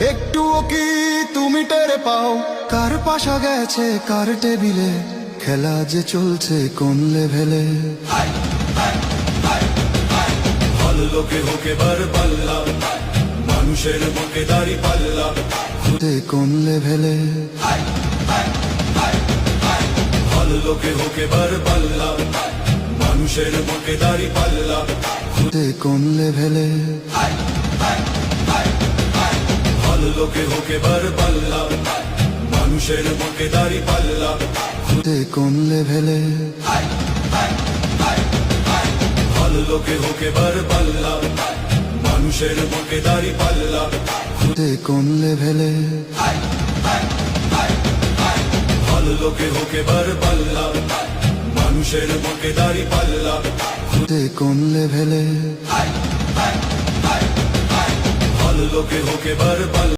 একটুও কি তুমি টের পাও কার পাশা গেছে কার টেবিলে, খেলা যে চলছে কোন লেভেলে। ভালো লোকে হোকে বার পাল্লা, মানুষের বুকে দাড়ি পাল্লা, কোন লেভেলে। ভালো লোকে হোকে বার পাল্লা, মানুষের বুকে দাড়ি পাল্লা, কোন লেভেলে। ভালো লোকে হোকে বার পাল্লা, মানুষের বুকে দাড়ি পাল্লা, কোন লেভেলে। ভালো লোকে হোকে বার পাল্লা, মানুষের বুকে দাড়ি পাল্লা, কোন লেভেলে। ভালো লোকে হোকে বার পাল্লা, মানুষের বুকে দাড়ি পাল্লা, কোন লেভেলে। ভালো লোকে হোকে বার পাল্লা।